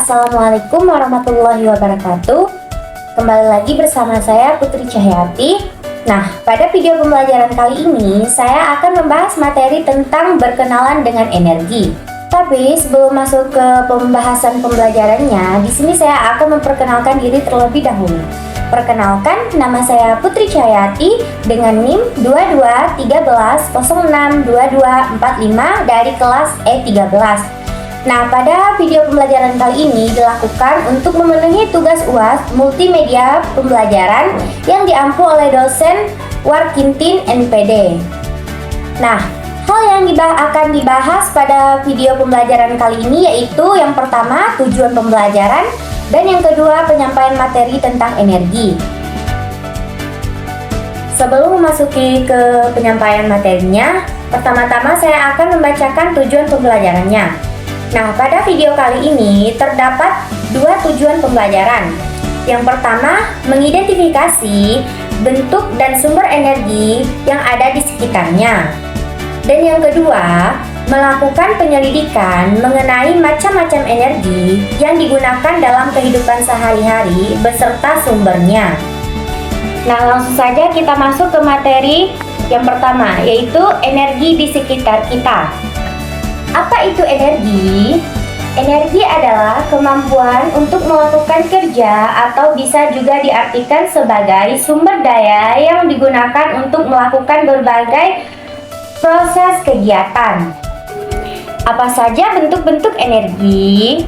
Assalamualaikum warahmatullahi wabarakatuh. Kembali lagi bersama saya Putri Cahyati. Nah, pada video pembelajaran kali ini saya akan membahas materi tentang berkenalan dengan energi. Tapi sebelum masuk ke pembahasan pembelajarannya, di sini saya akan memperkenalkan diri terlebih dahulu. Perkenalkan, nama saya Putri Cahyati dengan NIM 2213062245 dari kelas E13. Nah, pada video pembelajaran kali ini dilakukan untuk memenuhi tugas UAS multimedia pembelajaran yang diampu oleh dosen Warkintin NPD. Nah, hal yang akan dibahas pada video pembelajaran kali ini yaitu yang pertama tujuan pembelajaran dan yang kedua penyampaian materi tentang energi. Sebelum memasuki ke penyampaian materinya, pertama-tama saya akan membacakan tujuan pembelajarannya. Nah, pada video kali ini terdapat dua tujuan pembelajaran. Yang pertama, mengidentifikasi bentuk dan sumber energi yang ada di sekitarnya. Dan yang kedua, melakukan penyelidikan mengenai macam-macam energi yang digunakan dalam kehidupan sehari-hari beserta sumbernya. Nah, langsung saja kita masuk ke materi yang pertama, yaitu energi di sekitar kita. Apa itu energi? Energi adalah kemampuan untuk melakukan kerja atau bisa juga diartikan sebagai sumber daya yang digunakan untuk melakukan berbagai proses kegiatan. Apa saja bentuk-bentuk energi?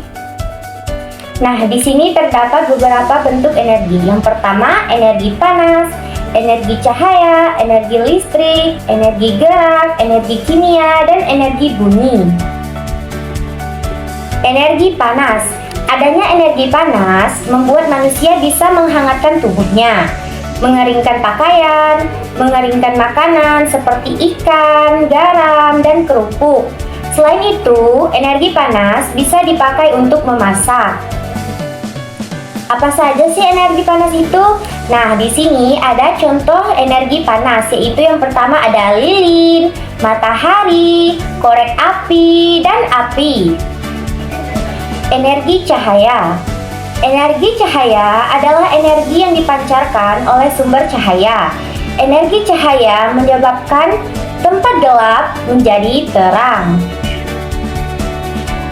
Nah, di sini terdapat beberapa bentuk energi. Yang pertama, energi panas, energi cahaya, energi listrik, energi gerak, energi kimia, dan energi bunyi. Energi panas. Adanya energi panas membuat manusia bisa menghangatkan tubuhnya, mengeringkan pakaian, mengeringkan makanan seperti ikan, garam, dan kerupuk. Selain itu, energi panas bisa dipakai untuk memasak. Apa saja sih energi panas itu? Nah, di sini ada contoh energi panas, yaitu yang pertama ada lilin, matahari, korek api, dan api. Energi cahaya. Energi cahaya adalah energi yang dipancarkan oleh sumber cahaya. Energi cahaya menyebabkan tempat gelap menjadi terang.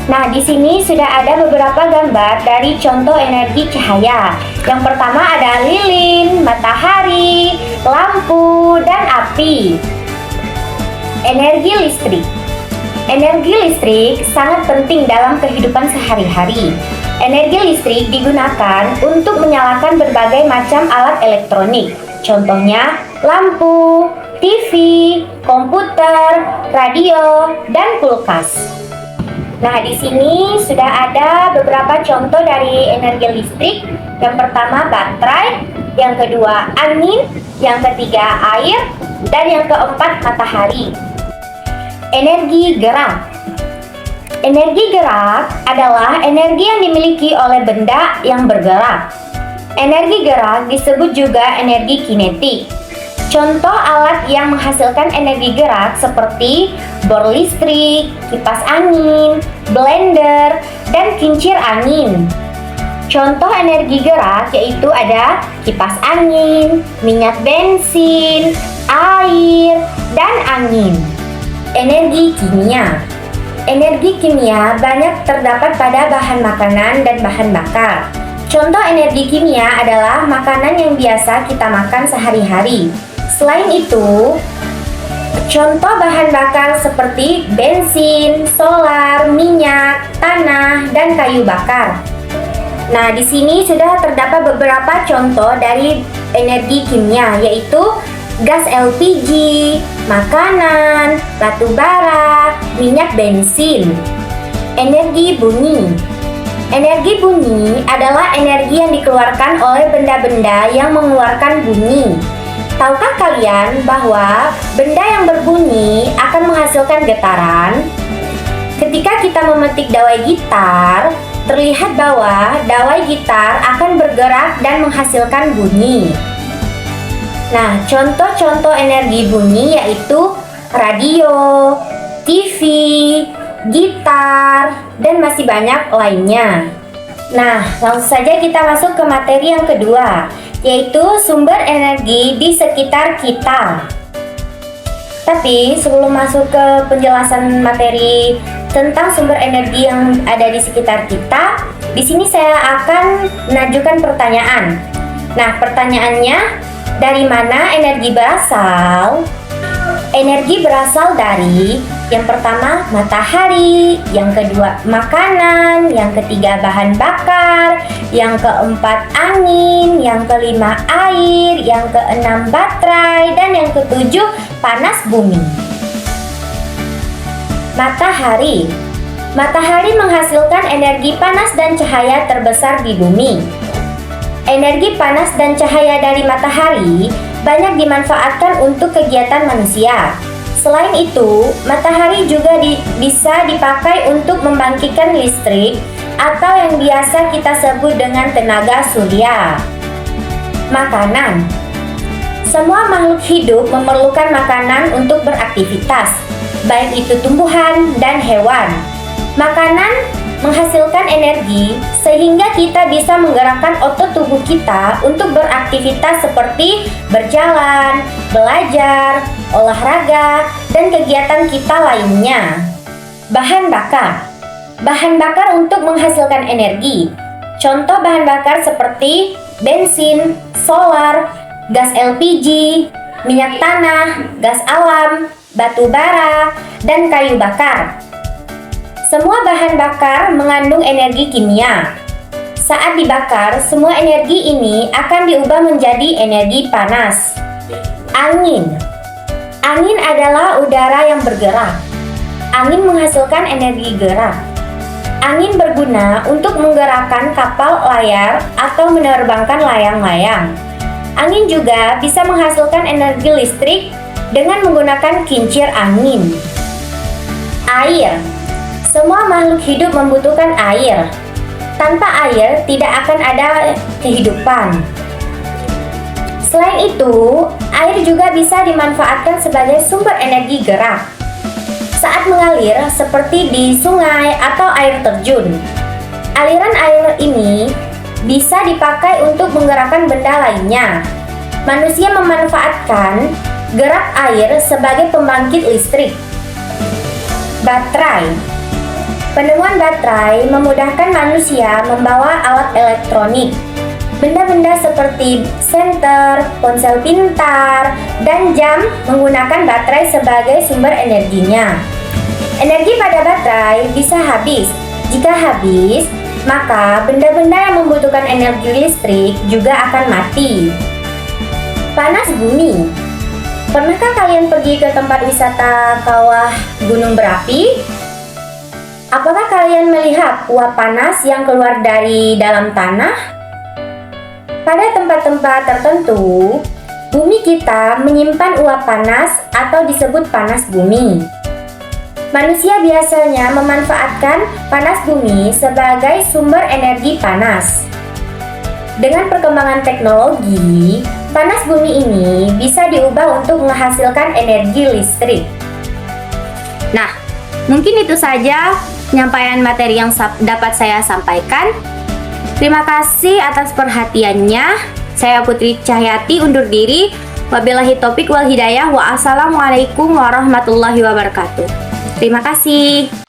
Nah, di sini sudah ada beberapa gambar dari contoh energi cahaya. Yang pertama ada lilin, matahari, lampu, dan api. Energi listrik. Energi listrik sangat penting dalam kehidupan sehari-hari. Energi listrik digunakan untuk menyalakan berbagai macam alat elektronik. Contohnya lampu, TV, komputer, radio, dan kulkas. Nah, di sini sudah ada beberapa contoh dari energi listrik. Yang pertama baterai, yang kedua angin, yang ketiga air, dan yang keempat matahari. Energi gerak. Energi gerak adalah energi yang dimiliki oleh benda yang bergerak. Energi gerak disebut juga energi kinetik. Contoh alat yang menghasilkan energi gerak seperti bor listrik, kipas angin, blender, dan kincir angin. Contoh energi gerak yaitu ada kipas angin, minyak bensin, air, dan angin. Energi kimia. Energi kimia banyak terdapat pada bahan makanan dan bahan bakar. Contoh energi kimia adalah makanan yang biasa kita makan sehari-hari. Selain itu, contoh bahan bakar seperti bensin, solar, minyak, tanah, dan kayu bakar. Nah, di sini sudah terdapat beberapa contoh dari energi kimia, yaitu gas LPG, makanan, batu bara, minyak bensin. Energi bunyi. Energi bunyi adalah energi yang dikeluarkan oleh benda-benda yang mengeluarkan bunyi. Tahukah kalian bahwa benda yang berbunyi akan menghasilkan getaran? Ketika kita memetik dawai gitar, terlihat bahwa dawai gitar akan bergerak dan menghasilkan bunyi. Nah, contoh-contoh energi bunyi yaitu radio, TV, gitar, dan masih banyak lainnya. Nah, langsung saja kita masuk ke materi yang kedua, yaitu sumber energi di sekitar kita. Tapi sebelum masuk ke penjelasan materi tentang sumber energi yang ada di sekitar kita, di sini saya akan mengajukan pertanyaan. Nah, pertanyaannya, dari mana energi berasal? Energi berasal dari yang pertama matahari, yang kedua makanan, yang ketiga bahan bakar, yang keempat angin, yang kelima air, yang keenam baterai, dan yang ketujuh panas bumi. Matahari. Matahari menghasilkan energi panas dan cahaya terbesar di bumi. Energi panas dan cahaya dari matahari banyak dimanfaatkan untuk kegiatan manusia. Selain itu, matahari juga bisa dipakai untuk membangkitkan listrik atau yang biasa kita sebut dengan tenaga surya. Makanan. Semua makhluk hidup memerlukan makanan untuk beraktivitas, baik itu tumbuhan dan hewan. Makanan menghasilkan energi sehingga kita bisa menggerakkan otot tubuh kita untuk beraktivitas seperti berjalan, belajar, olahraga, dan kegiatan kita lainnya. Bahan bakar. Bahan bakar untuk menghasilkan energi. Contoh bahan bakar seperti bensin, solar, gas LPG, minyak tanah, gas alam, batu bara, dan kayu bakar. Semua bahan bakar mengandung energi kimia. Saat dibakar, semua energi ini akan diubah menjadi energi panas. Angin. Angin adalah udara yang bergerak. Angin menghasilkan energi gerak. Angin berguna untuk menggerakkan kapal layar atau menerbangkan layang-layang. Angin juga bisa menghasilkan energi listrik dengan menggunakan kincir angin. Air. Semua makhluk hidup membutuhkan air. Tanpa air, tidak akan ada kehidupan. Selain itu, air juga bisa dimanfaatkan sebagai sumber energi gerak. Saat mengalir, seperti di sungai atau air terjun. Aliran air ini bisa dipakai untuk menggerakkan benda lainnya. Manusia memanfaatkan gerak air sebagai pembangkit listrik. Baterai. Penemuan baterai memudahkan manusia membawa alat elektronik. Benda-benda seperti senter, ponsel pintar, dan jam menggunakan baterai sebagai sumber energinya. Energi pada baterai bisa habis. Jika habis, maka benda-benda yang membutuhkan energi listrik juga akan mati. Panas bumi. Pernahkah kalian pergi ke tempat wisata kawah gunung berapi? Apakah kalian melihat uap panas yang keluar dari dalam tanah? Pada tempat-tempat tertentu, bumi kita menyimpan uap panas atau disebut panas bumi. Manusia biasanya memanfaatkan panas bumi sebagai sumber energi panas. Dengan perkembangan teknologi, panas bumi ini bisa diubah untuk menghasilkan energi listrik. Nah, mungkin itu saja penyampaian materi yang dapat saya sampaikan. Terima kasih atas perhatiannya. Saya Putri Cahyati undur diri. Wabillahi taufiq wal hidayah. Wassalamualaikum warahmatullahi wabarakatuh. Terima kasih.